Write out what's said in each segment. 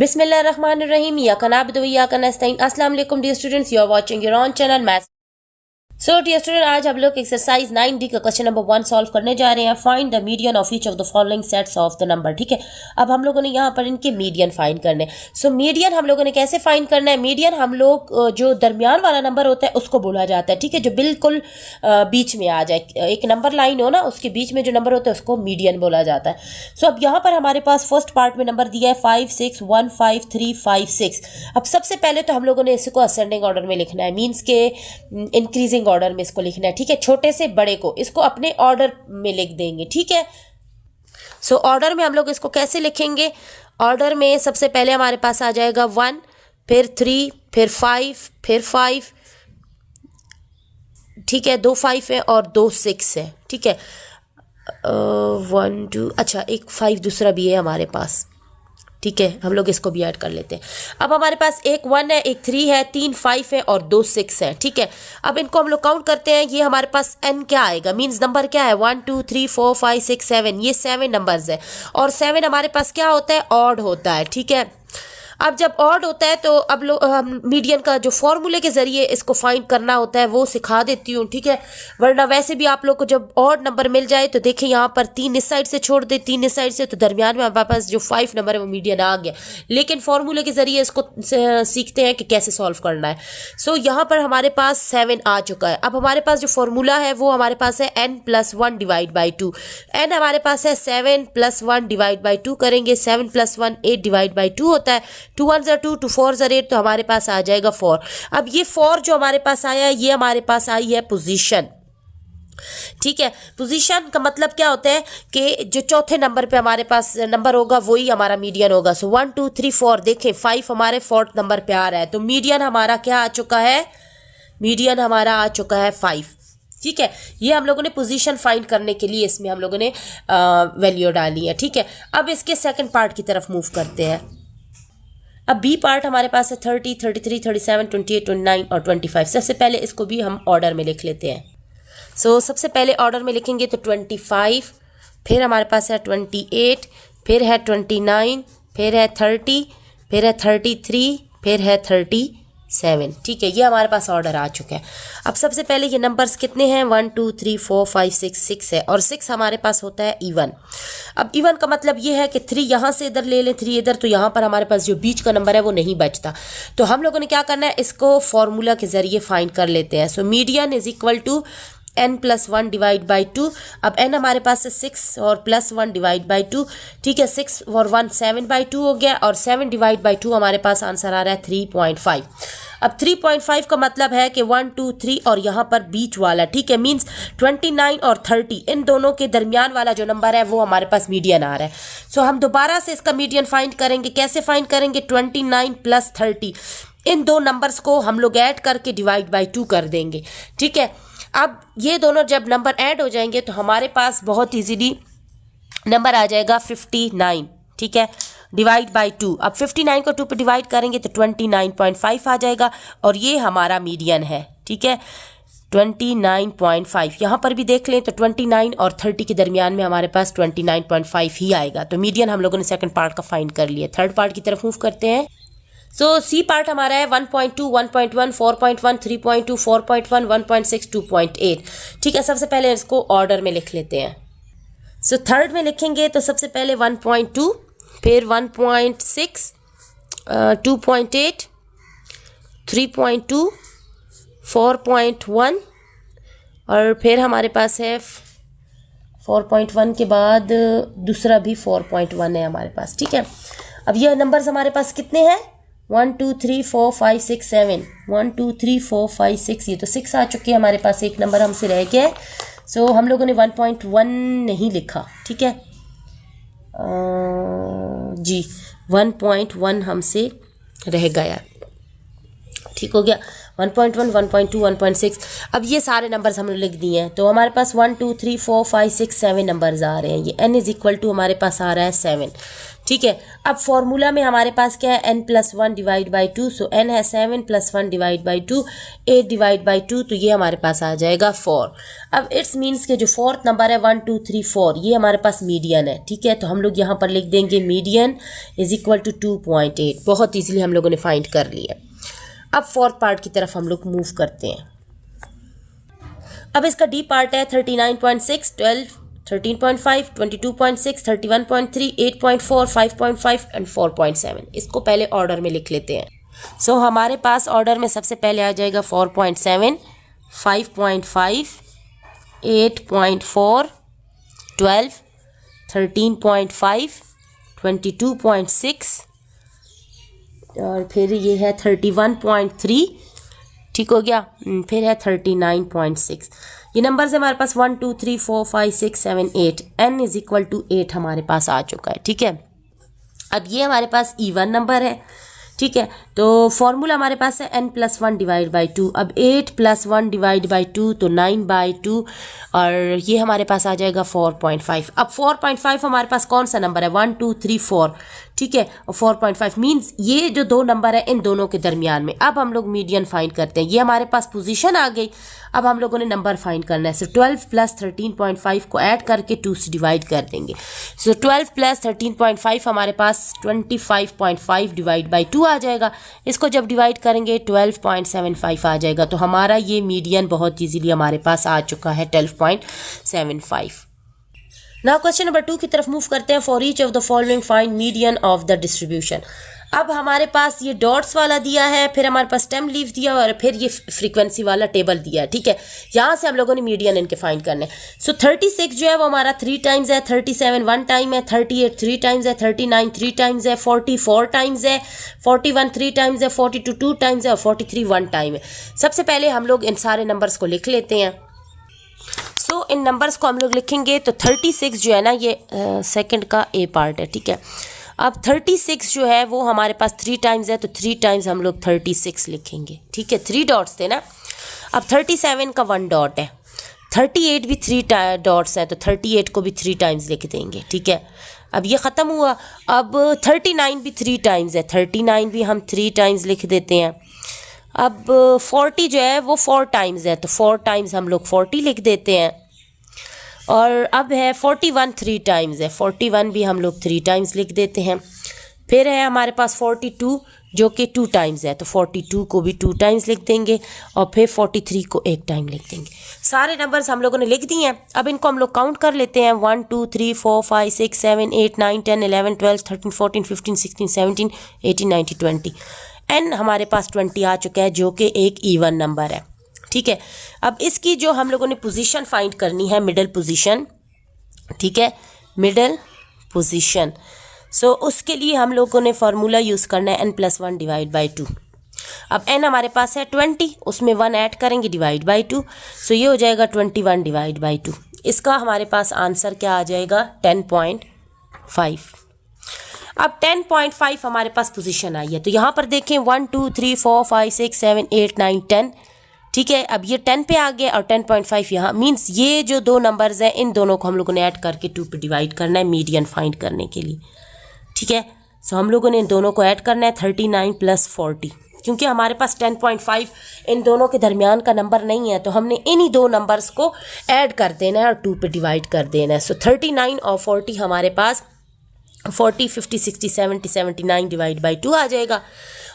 बिस्मिल्लाहिर्रहमानिर्रहीम या कनाबदु व इय्याका नस्तईन। अस्सलाम वालेकुम dear students, you are watching your own channel maths. So dear student, आज हम लोग एक्सरसाइज 9D का क्वेश्चन नंबर 1 सॉल्व करने जा रहे हैं। Find the median of each of the following sets of the number. ठीक है, अब हम लोगों ने यहाँ पर इनके मीडियन फाइंड करने। सो मीडियन हम लोगों ने कैसे फाइंड करना है? मीडियन हम लोग जो दरमियान वाला नंबर होता है उसको बोला जाता है। ठीक है, जो बिल्कुल बीच में आ जाए, एक नंबर लाइन हो ना, उसके बीच में जो नंबर होता है उसको मीडियन बोला जाता है। सो अब यहाँ पर हमारे पास फर्स्ट पार्ट में नंबर दिया है 5 6 1 5 3 5 6। अब सबसे पहले तो हम लोगों ने इसको असेंडिंग ऑर्डर में लिखना है, मीन्स के इंक्रीजिंग ऑर्डर में इसको लिखना है। ठीक है, छोटे से बड़े को इसको अपने ऑर्डर में लिख देंगे। ठीक है, सो ऑर्डर में हम लोग इसको कैसे लिखेंगे? ऑर्डर में सबसे पहले हमारे पास आ जाएगा 1, फिर 3, फिर 5, फिर 5। ठीक है, 2 5 है और 2 6 है। ठीक है, 1 2, अच्छा एक 5 दूसरा भी है हमारे पास। ठीक है, हम लोग इसको भी ऐड कर लेते हैं। अब हमारे पास एक 1 है, एक 3 है, 3 5 है और 2 6 है। ठीक है, अब इनको हम लोग काउंट करते हैं। ये हमारे पास n क्या आएगा, मीन्स नंबर क्या है? 1 2 3 4 5 6 7, ये 7 नंबर्स है। और 7 हमारे पास क्या होता है? ऑड होता है। ठीक है, अब जब ऑड होता है तो अब लोग मीडियन का जो फॉर्मूले के जरिए इसको फाइंड करना होता है वो सिखा देती हूँ। ठीक है, वरना वैसे भी आप लोग को जब ऑड नंबर मिल जाए तो देखें यहाँ पर 3 इस साइड से छोड़ दे, 3 इस साइड से, तो दरमियान में हमारे पास जो 5 नंबर है वो मीडियन आ गया। लेकिन फॉर्मूले के जरिए इसको सीखते हैं कि कैसे सॉल्व करना है। सो यहाँ पर हमारे पास 7 आ चुका है। अब हमारे पास जो फॉर्मूला है वो हमारे पास है n + 1 / 2। n हमारे पास है 7 + 1 / 2 करेंगे। 7 + 1 8 / 2 होता है। 2 1 2, 2 4 8, तो हमारे पास आ जाएगा 4। अब ये 4 जो हमारे पास आया है ये हमारे पास आई है पोजीशन। ठीक है, पोजीशन का मतलब क्या होता है कि जो चौथे नंबर पे हमारे पास नंबर होगा वही हमारा मीडियन होगा। सो 1 2 3 4, देखें 5 हमारे 4th नंबर पे आ रहा है, तो मीडियन हमारा क्या आ चुका है? मीडियन हमारा आ चुका है 5। ठीक है, ये हम लोगों ने पोजीशन फाइंड करने के लिए इसमें हम लोगों ने वैल्यू डाली है। ठीक है, अब इसके सेकंड पार्ट की तरफ मूव करते हैं। अब बी पार्ट हमारे पास है 30 33 37 28 29 और 25। सबसे पहले इसको भी हम ऑर्डर में लिख लेते हैं। सो सबसे पहले ऑर्डर में लिखेंगे तो 25, फिर हमारे पास है 28, फिर है 29, फिर है 30, फिर है 33, फिर है 37। ठीक है, ये हमारे पास ऑर्डर आ चुका है। अब सबसे पहले ये नंबर्स कितने हैं? 1 2 3 4 5 6 6 है, और 6 हमारे पास होता है इवन। अब इवन का मतलब ये है कि 3 यहाँ से इधर ले लें, 3 इधर, तो यहाँ पर हमारे पास जो बीच का नंबर है वो नहीं बचता। तो हम लोगों ने क्या करना है, इसको फॉर्मूला के जरिए फाइंड कर लेते हैं। So median is equal to n + 1 / 2। अब n हमारे पास है 6 और +1 / 2। ठीक है, 6 और 1 7/2 हो गया, और 7 / 2 हमारे पास आंसर आ रहा है 3.5। अब 3.5 का मतलब है कि 1 2 3 और यहाँ पर बीच वाला। ठीक है, मीन्स 29 और 30, इन दोनों के दरमियान वाला जो नंबर है वो हमारे पास मीडियन आ रहा है। सो हम दोबारा से इसका मीडियन फाइंड करेंगे। कैसे फाइंड करेंगे? 29 + 30, इन दो नंबर्स को हम लोग ऐड करके / 2 कर देंगे। ठीक है, अब ये दोनों जब नंबर ऐड हो जाएंगे तो हमारे पास बहुत इजीली नंबर आ जाएगा 59। ठीक है, / 2। अब 59 को 2 पे डिवाइड करेंगे तो 29.5 आ जाएगा, और ये हमारा मीडियन है। ठीक है, 29.5। यहाँ पर भी देख लें तो 29 और 30 के दरमियान में हमारे पास 29.5 ही आएगा। तो मीडियन हम लोगों ने सेकंड पार्ट का फाइंड कर लिया। थर्ड पार्ट की तरफ मूव करते हैं। सो सी पार्ट हमारा है 1.2 1.1 4.1 3.2 4.1 1.6 2.8। ठीक है, सबसे पहले इसको ऑर्डर में लिख लेते हैं। सो थर्ड में लिखेंगे तो सबसे पहले 1.2, फिर 1.6, 2.8, 3.2, 4.1, और फिर हमारे पास है 4.1 के बाद दूसरा भी 4.1 है हमारे पास। ठीक है, अब ये नंबर्स हमारे पास कितने हैं? 1 2 3 4 5 6 7, 1 2 3 4 5 6, ये तो 6 आ चुके हैं हमारे पास, एक नंबर हमसे रह गया है। सो हम लोगों ने 1.1 नहीं लिखा। ठीक है जी, 1.1 हमसे रह गया। ठीक हो गया, 1.1 1.2 1.6। अब ये सारे नंबर्स हमने लिख दिए हैं, तो हमारे पास 1 2 3 4 5 6 7 नंबर्स आ रहे हैं। ये n = हमारे पास आ रहा है 7। ठीक है। अब फॉर्मूला में हमारे पास क्या है, n+1 divide by 2, so n है 7+1 डिवाइड बाई 2, 8 डिवाइड बाई 2, तो ये हमारे पास आ जाएगा 4। अब इट्स मीन्स के जो फोर्थ नंबर है 1 2 3 4, ये हमारे पास मीडियन है। ठीक है, तो हम लोग यहाँ पर लिख देंगे मीडियन इज इक्वल टू 2.8। बहुत ईजिली हम लोगों ने फाइंड कर लिया। अब फोर्थ पार्ट की तरफ हम लोग मूव करते हैं। अब इसका डी पार्ट है 39.6, 12, 13.5, 22.6, 31.3, 8.4, 5.5 एंड 4.7। इसको पहले ऑर्डर में लिख लेते हैं। सो हमारे पास ऑर्डर में सबसे पहले आ जाएगा 4.7, 5.5, 8.4, 12, 13.5, 22.6 और फिर ये है 31.3। ठीक हो गया, फिर है 39.6। ये नंबर्स हमारे पास 1 2 3 4 5 6 7 8, n इज इक्वल टू 8 हमारे पास आ चुका है। ठीक है, अब ये हमारे पास इवन नंबर है। ठीक है, तो फॉर्मूला हमारे पास है n+1 डिवाइड बाई 2। अब 8+1 डिवाइड बाई 2 तो 9/2 और ये हमारे पास आ जाएगा 4.5। अब 4.5 हमारे पास कौन सा नंबर है, 1 2 3 4। ठीक है, और 4.5 मीन्स ये जो दो नंबर है इन दोनों के दरमियान में। अब हम लोग मीडियन फाइंड करते हैं। ये हमारे पास पोजीशन आ गई। अब हम लोगों ने नंबर फाइंड करना है। सो 12 + 13.5 को ऐड करके 2 से डिवाइड कर देंगे। सो 12 + 13.5 हमारे पास 25.5 डिवाइड बाई 2 आ जाएगा। इसको जब डिवाइड करेंगे 12.75 आ जाएगा। तो हमारा ये मीडियन बहुत ईजीली हमारे पास आ चुका है 12.75। नाउ क्वेश्चन नंबर 2 की तरफ मूव करते हैं। For each of the following find median of the distribution. अब हमारे पास ये डॉट्स वाला दिया है, फिर हमारे पास स्टेम लीव दिया और फिर ये फ्रीक्वेंसी वाला टेबल दिया है। ठीक है, यहाँ से हम लोगों ने मीडियन इनके फाइंड करने। सो 36 जो है वो हमारा 3 टाइम्स है, 37 1 टाइम है, 38 3 टाइम्स है, 39 3 टाइम्स है, 40 4 टाइम्स है, 41 3 टाइम्स है, 42 2 टाइम्स है और 43 1 टाइम है। सबसे पहले हम लोग इन सारे नंबर्स को लिख लेते हैं। सो इन नंबर्स को हम लोग लिखेंगे तो 36 जो है ना, ये सेकंड का ए पार्ट है। ठीक है, अब 36 जो है वो हमारे पास 3 टाइम्स है, तो 3 टाइम्स हम लोग 36 लिखेंगे। ठीक है, 3 डॉट्स थे ना। अब 37 का 1 डॉट है, 38 भी 3 डॉट्स है, तो 38 को भी 3 टाइम्स लिख देंगे। ठीक है, अब ये ख़त्म हुआ। अब 39 भी 3 टाइम्स है, 39 भी हम 3 टाइम्स लिख देते हैं। अब 40 जो है वो 4 टाइम्स है, तो 4 टाइम्स हम लोग 40 लिख देते हैं। और अब है 41 3 टाइम्स है, 41 भी हम लोग 3 टाइम्स लिख देते हैं। फिर है हमारे पास 42 जो कि 2 टाइम्स है, तो 42 को भी 2 टाइम्स लिख देंगे और फिर 43 को 1 टाइम लिख देंगे। सारे नंबर्स हम लोगों ने लिख दिए हैं। अब इनको हम लोग काउंट कर लेते हैं। 1 2 3 4 5 6 7 8 9 10 11 12 13 14 15 16 17 18 19 20। n हमारे पास 20 आ चुका है जो कि एक इवन नंबर है। ठीक है, अब इसकी जो हम लोगों ने पोजीशन फाइंड करनी है, मिडल पोजीशन। ठीक है, मिडल पोजीशन। सो उसके लिए हम लोगों ने फार्मूला यूज़ करना है n+1 डिवाइड बाई 2। अब n हमारे पास है 20, उसमें 1 ऐड करेंगे डिवाइड बाई 2। सो ये हो जाएगा 21 डिवाइड बाई 2। इसका हमारे पास आंसर क्या आ जाएगा, 10.5। अब 10.5 हमारे पास पोजीशन आई है, तो यहाँ पर देखें 1 2 3 4 5 6 7 8 9 10। ठीक है, अब ये 10 पे आ गया और 10.5 यहाँ, मीन्स ये जो दो नंबर्स हैं इन दोनों को हम लोगों ने ऐड करके 2 पे डिवाइड करना है मीडियन फाइंड करने के लिए। ठीक है, सो हम लोगों ने इन दोनों को ऐड करना है 39 + 40। क्योंकि हमारे पास 10.5 इन दोनों के दरमियान का नंबर नहीं है, तो हमने इन्हीं दो नंबर्स को ऐड कर देना है और 2 पे डिवाइड कर देना है। सो 39 और 40 हमारे पास 40 50 60 70 79 डिवाइड बाई 2 आ जाएगा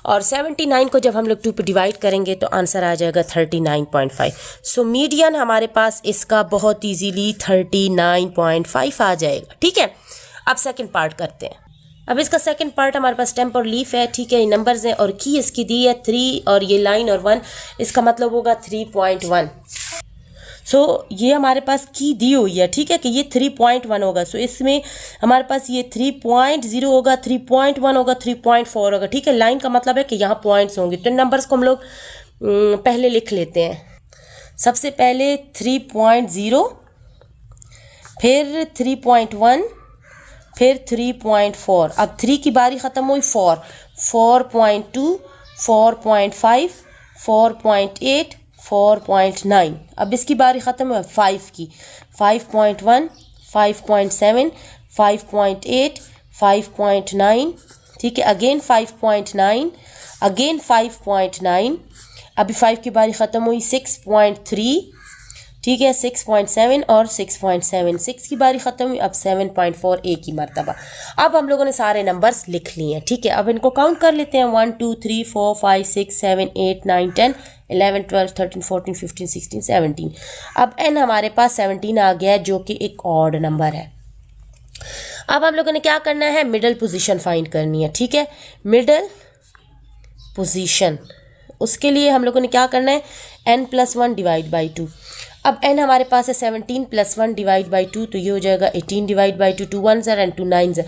और 79 को जब हम लोग 2 पे डिवाइड करेंगे तो आंसर आ जाएगा 39.5। सो मीडियन हमारे पास इसका बहुत इजीली 39.5 आ जाएगा। ठीक है, अब सेकंड पार्ट करते हैं। अब इसका सेकंड पार्ट हमारे पास टेम्प और लीफ है। ठीक है, ये नंबर्स हैं और की इसकी दी है 3 और ये लाइन और 1, इसका मतलब होगा 3.1। सो ये हमारे पास की दी हुई है। ठीक है, कि ये 3.1 होगा। सो इसमें हमारे पास ये 3.0 होगा, 3.1 होगा, 3.4 होगा। ठीक है, लाइन का मतलब है कि यहाँ पॉइंट्स होंगे। तो नंबर्स को हम लोग पहले लिख लेते हैं। सबसे पहले 3.0, फिर 3.1, फिर 3.4। अब 3 की बारी ख़त्म हुई, 4, 4.2, 4.5, 4.8, 4.9। अब इसकी बारी ख़त्म है 5 की, 5.1, 5.7, 5.8, 5.9, ठीक है, अगेन 5.9, अगेन 5.9, अभी 5 की बारी ख़त्म हुई, 6.3, ठीक है, 6.7 और 6.7, 6 की बारी ख़त्म हुई, अब 7.4 एक ही मरतबा। अब हम लोगों ने सारे नंबर्स लिख लिए हैं, ठीक है। अब इनको काउंट कर लेते हैं, 1 2 3 4 5 6 7 8 9 10 11 12 13 14 15 16 17। अब n हमारे पास 17 आ गया है, जो कि एक ऑड नंबर है। अब हम लोगों ने क्या करना है, मिडल पोजीशन फाइंड करनी है, ठीक है, मिडल पोजीशन। उसके लिए हम लोगों ने क्या करना है, n+1 डिवाइड बाई 2। अब n हमारे पास है 17 + 1 डिवाइड बाई 2, तो ये हो जाएगा 18 divide by 2, 2 1s and 2 9s,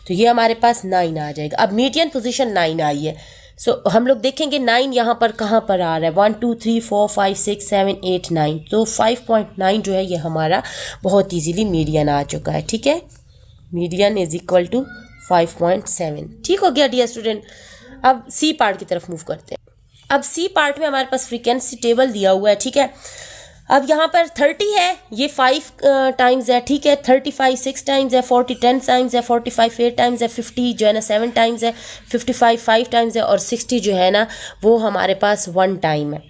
तो ये हमारे पास 9 आ जाएगा। अब मीडियन पोजीशन 9 आई है, सो हम लोग देखेंगे 9 यहाँ पर कहाँ पर आ रहा है, 1 2 3 4 5 6 7 8 9, तो 5.9 जो है ये हमारा बहुत ईजीली मीडियन आ चुका है, ठीक है। मीडियन इज इक्वल टू 5.7, ठीक हो गया डियर स्टूडेंट। अब सी पार्ट की तरफ मूव करते हैं। अब सी पार्ट में हमारे पास फ्रीक्वेंसी टेबल दिया हुआ है, ठीक है। अब यहाँ पर 30 है, ये 5 टाइम्स है, ठीक है, 35 6 टाइम्स है, 40 10 टाइम्स है, 45 8 टाइम्स है, 50 जो है ना 7 टाइम्स है, 55 5 टाइम्स है, और 60 जो है ना वो हमारे पास 1 टाइम है,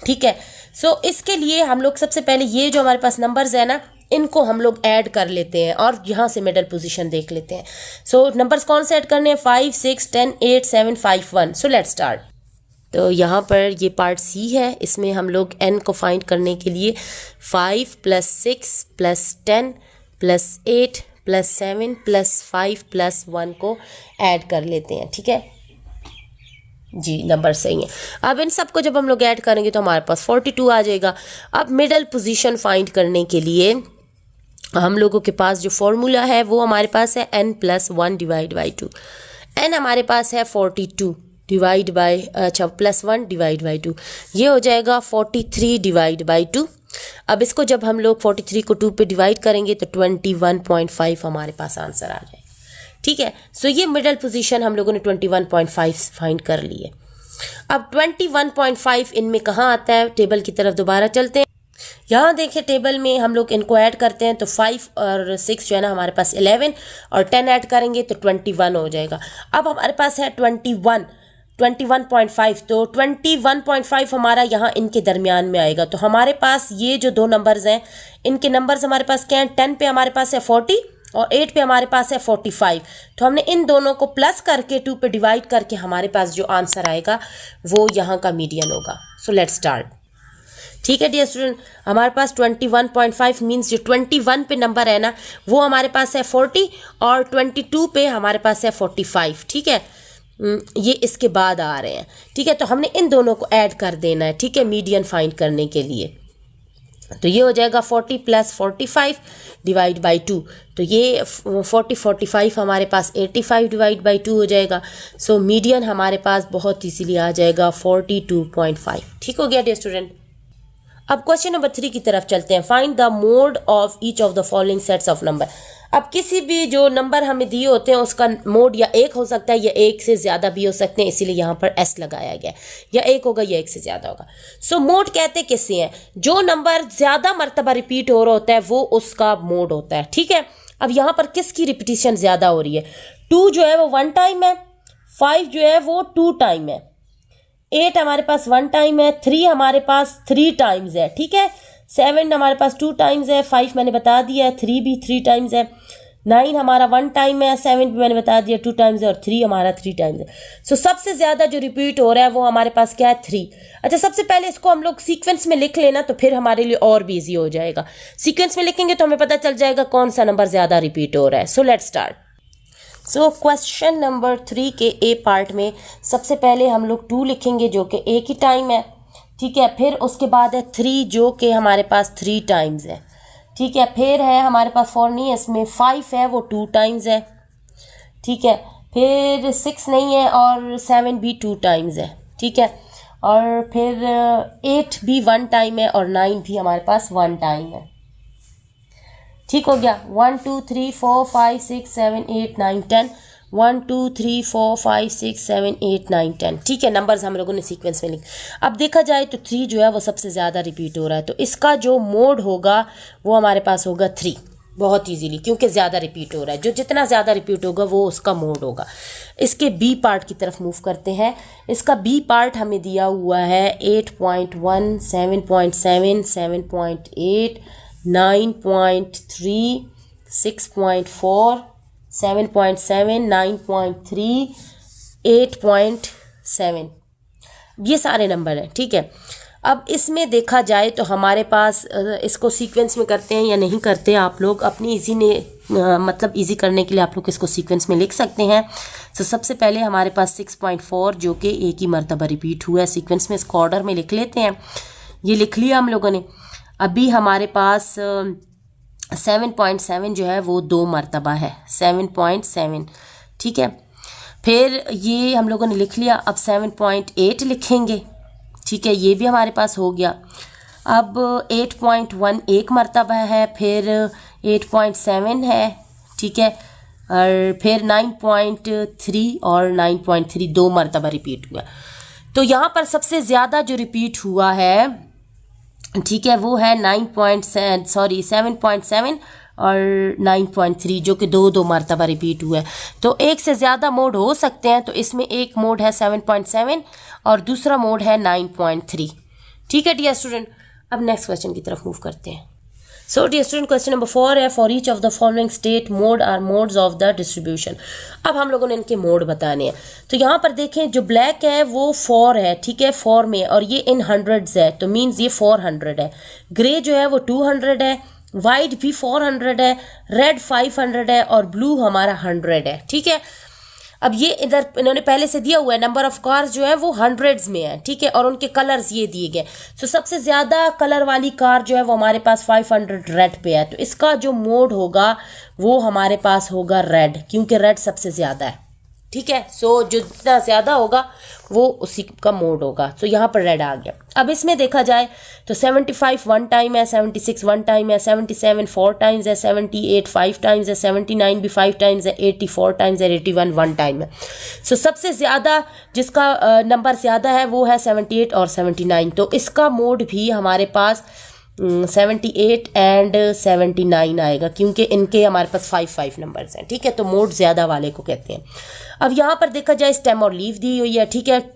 ठीक है। सो इसके लिए हम लोग सबसे पहले ये जो हमारे पास नंबर्स है ना, इनको हम लोग ऐड कर लेते हैं और यहाँ से मिडल पोजीशन देख लेते हैं। सो नंबर्स कौन से ऐड करने हैं, 5 6 10 8 7 5 1। So let's start. तो यहाँ पर ये पार्ट सी है, इसमें हम लोग n को फाइंड करने के लिए 5 + 6 + 10 + 8 + 7 + 5 + 1 को ऐड कर लेते हैं, ठीक है जी, नंबर सही है। अब इन सब को जब हम लोग ऐड करेंगे तो हमारे पास 42 आ जाएगा। अब मिडल पोजीशन फाइंड करने के लिए हम लोगों के पास जो फॉर्मूला है वो हमारे पास है n+1 डिवाइड बाई 2। n हमारे पास है 42 डिवाइड बाई +1 डिवाइड बाई 2, ये हो जाएगा 43 डिवाइड बाई 2। अब इसको जब हम लोग 43 को 2 पे डिवाइड करेंगे तो 21.5 हमारे पास आंसर आ जाएगा, ठीक है। सो ये मिडल पोजीशन हम लोगों ने 21.5 फाइंड कर ली है। अब 21.5 इनमें कहाँ आता है, टेबल की तरफ दोबारा चलते हैं। यहाँ देखिए टेबल में हम लोग इनको ऐड करते हैं तो 5 और 6 जो है ना हमारे पास 11 और 10 ऐड करेंगे तो 21 हो जाएगा। अब हमारे पास है 21.5, तो 21.5 हमारा यहाँ इनके दरमियान में आएगा। तो हमारे पास ये जो दो नंबर्स हैं, इनके नंबर्स हमारे पास क्या हैं, 10 पे हमारे पास है 40 और 8 पे हमारे पास है 45। तो हमने इन दोनों को प्लस करके 2 पे डिवाइड करके हमारे पास जो आंसर आएगा वो यहाँ का मीडियन होगा। सो लेट्स स्टार्ट, ठीक है डियर स्टूडेंट। हमारे पास 21.5 मीन्स जो 21 पे नंबर है ना वो हमारे पास है 40 और 22 पे हमारे पास है 45, ठीक है। ये इसके बाद आ रहे हैं, ठीक है। तो हमने इन दोनों को ऐड कर देना है, ठीक है, मीडियन फाइंड करने के लिए। तो ये हो जाएगा 40 + 45 डिवाइड बाई 2, तो ये 40 45 हमारे पास 85 डिवाइड बाई 2 हो जाएगा। सो मीडियन हमारे पास बहुत इजीली आ जाएगा 42.5, ठीक हो गया डियर स्टूडेंट। अब क्वेश्चन नंबर 3 की तरफ चलते हैं। Find the mode of each of the following sets of number. अब किसी भी जो नंबर हमें दिए होते हैं उसका मोड या 1 हो सकता है या 1 से ज़्यादा भी हो सकते हैं, इसीलिए यहाँ पर s लगाया गया, या 1 होगा या 1 से ज़्यादा होगा। सो मोड कहते किससे हैं, जो नंबर ज़्यादा मरतबा रिपीट हो रहा होता है वो उसका मोड होता है, ठीक है। अब यहाँ पर किसकी रिपीटिशन ज़्यादा हो रही है, 2 जो है वो 1 टाइम है, 5 जो है वो 2 टाइम है, 8 हमारे पास 1 टाइम है, 3 हमारे पास 3 टाइम्स है, ठीक है, 7 हमारे पास 2 टाइम्स है, 5 मैंने बता दिया है, 3 भी 3 टाइम्स है, 9 हमारा 1 टाइम है, 7 भी मैंने बता दिया 2 टाइम्स है, और 3 हमारा 3 टाइम्स है। सो सबसे ज़्यादा जो रिपीट हो रहा है वो हमारे पास क्या है, 3। अच्छा, सबसे पहले इसको हम लोग सीक्वेंस में लिख लेना तो फिर हमारे लिए और भी ईजी हो जाएगा। सीक्वेंस में लिखेंगे तो हमें पता चल जाएगा कौन सा नंबर ज़्यादा रिपीट हो रहा है। So let's start. So question number 3 के ए पार्ट में सबसे पहले हम लोग 2 लिखेंगे जो कि एक ही टाइम है, ठीक है। फिर उसके बाद है 3 जो कि हमारे पास 3 टाइम्स है, ठीक है। फिर है हमारे पास 4 नहीं है, इसमें 5 है वो 2 टाइम्स है, ठीक है। फिर 6 नहीं है और 7 भी 2 टाइम्स है, ठीक है। और फिर 8 भी 1 टाइम है और 9 भी हमारे पास 1 टाइम है, ठीक हो गया। 1 2 3 4 5 6 7 8 9 10, 1 2 3 4 5 6 7 8 9 10, ठीक है। नंबर्स हम लोगों ने सीक्वेंस में लिखे। अब देखा जाए तो 3 जो है वो सबसे ज़्यादा रिपीट हो रहा है, तो इसका जो मोड होगा वो हमारे पास होगा 3, बहुत इजीली, क्योंकि ज़्यादा रिपीट हो रहा है। जो जितना ज़्यादा रिपीट होगा वो उसका मोड होगा। इसके बी पार्ट की तरफ मूव करते हैं। इसका बी पार्ट हमें दिया हुआ है 8.1, 7.7, 7.8, 9.3, 6.4, 7.7, 9.3, 8.7, ये सारे नंबर हैं, ठीक है। अब इसमें देखा जाए तो हमारे पास इसको सीक्वेंस में करते हैं या नहीं करते, आप लोग अपनी इजी ने मतलब इजी करने के लिए आप लोग इसको सीक्वेंस में लिख सकते हैं। तो सबसे पहले हमारे पास 6.4 जो कि एक ही मरतबा रिपीट हुआ है, सीक्वेंस में इसको ऑर्डर में लिख लेते हैं। ये लिख लिया हम लोगों ने। अभी हमारे पास 7.7 जो है वो 2 मरतबा है, 7.7, ठीक है। फिर ये हम लोगों ने लिख लिया। अब 7.8 लिखेंगे, ठीक है, ये भी हमारे पास हो गया। अब 8.1 एक मरतबा है, फिर 8.7 है, ठीक है, और फिर 9.3 और 9.3 2 मरतबा रिपीट हुआ। तो यहाँ पर सबसे ज़्यादा जो रिपीट हुआ है, ठीक है, वो है 7.7 और 9.3 जो कि 2 मरतबा रिपीट हुआ है। तो एक से ज़्यादा मोड हो सकते हैं, तो इसमें एक मोड है 7.7 और दूसरा मोड है 9.3, ठीक है डियर स्टूडेंट। अब नेक्स्ट क्वेश्चन की तरफ मूव करते हैं। So dear student, question number 4 है, for each of the following state mode or modes of the distribution. अब हम लोगों ने इनके मोड बताने हैं। तो यहाँ पर देखें, जो ब्लैक है वो 4 है, ठीक है, 4 में, और ये इन हंड्रेड्स है, तो मीन्स ये 400 है। ग्रे जो है वो 200 है, वाइट भी 400 है, रेड 500 है और ब्लू हमारा 100 है, ठीक है। अब ये इधर इन्होंने पहले से दिया हुआ है, नंबर ऑफ कार्स जो है वो हंड्रेड्स में है, ठीक है, और उनके कलर्स ये दिए गए। तो सबसे ज़्यादा कलर वाली कार जो है वो हमारे पास 500 रेड पे है, तो इसका जो मोड होगा वो हमारे पास होगा रेड, क्योंकि रेड सबसे ज़्यादा है, ठीक है। सो जो जितना ज़्यादा होगा वो उसी का मोड होगा। सो यहाँ पर रेड आ गया। अब इसमें देखा जाए तो 75 1 टाइम है, 76 1 टाइम है, 77 4 टाइम्स है, 78 5 टाइम्स है, 79 भी 5 टाइम्स है, 80 4 टाइम्स है, 81 1 टाइम है। सो सबसे ज़्यादा जिसका नंबर ज़्यादा है वो है 78 और 79। तो इसका मोड भी हमारे पास 78 एंड 79 आएगा, क्योंकि इनके हमारे पास 5 नंबर्स हैं, ठीक है। तो मोड ज़्यादा वाले को कहते हैं। अब यहाँ पर देखा जाए स्टेम और लीफ दी हुई है, ठीक है,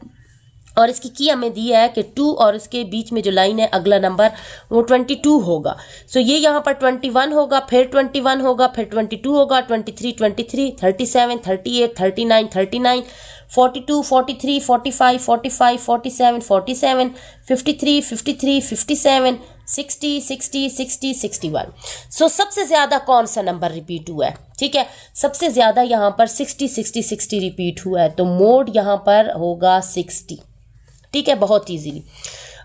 और इसकी की हमें दी है कि 2 और इसके बीच में जो लाइन है अगला नंबर वो 22 होगा। सो ये यहाँ पर 21 होगा, फिर 21 होगा, फिर 22 होगा, 23 23, 37 38, 39 39, 42 43, 45 45, 47 47, 53 53, 57 60 60 60 61। सो सबसे ज़्यादा कौन सा नंबर रिपीट हुआ है, ठीक है, सबसे ज़्यादा यहाँ पर 60 60 60 रिपीट हुआ है, तो मोड यहाँ पर होगा 60, ठीक है, बहुत इजीली।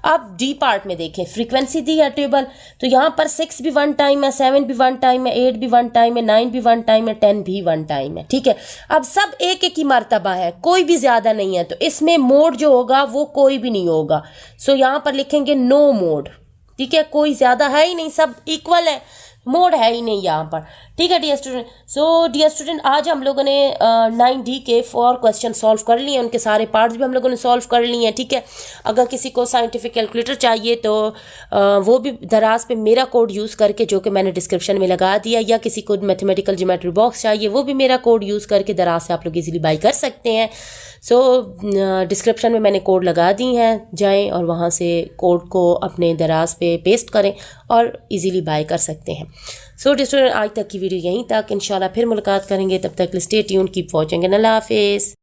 अब डी पार्ट में देखें, फ्रीक्वेंसी दी है टेबल, तो यहाँ पर 6 भी 1 टाइम है, 7 भी 1 टाइम है, 8 भी 1 टाइम है, 9 भी 1 टाइम है, 10 भी 1 टाइम है, ठीक है। अब सब एक एक ही मर्तबा है, कोई भी ज़्यादा नहीं है, तो इसमें मोड जो होगा वो कोई भी नहीं होगा। सो यहाँ पर लिखेंगे नो मोड, ठीक है, कोई ज़्यादा है ही नहीं, सब इक्वल है, मोड है ही नहीं यहाँ पर, ठीक है dear student. So dear student, आज हम लोगों ने 9D के 4 क्वेश्चन सॉल्व कर लिए हैं, उनके सारे पार्ट्स भी हम लोगों ने सॉल्व कर लिए हैं, ठीक है। अगर किसी को साइंटिफिक कैलकुलेटर चाहिए तो वो भी दराज पे मेरा कोड यूज़ करके, जो कि मैंने डिस्क्रिप्शन में लगा दिया, या किसी को मैथमेटिकल ज्योमेट्री बॉक्स चाहिए वो भी मेरा कोड यूज़ करके दराज से आप लोग इजीली बाई कर सकते हैं। सो डिस्क्रिप्शन में मैंने कोड लगा दी हैं, जाएं और वहाँ से कोड को अपने दराज पे पेस्ट करें और इजीली बाय कर सकते हैं। सो स्टूडेंट, आज तक की वीडियो यहीं तक, इंशाल्लाह फिर मुलाकात करेंगे, तब तक stay tuned, keep watching and अल्लाह हाफिज़।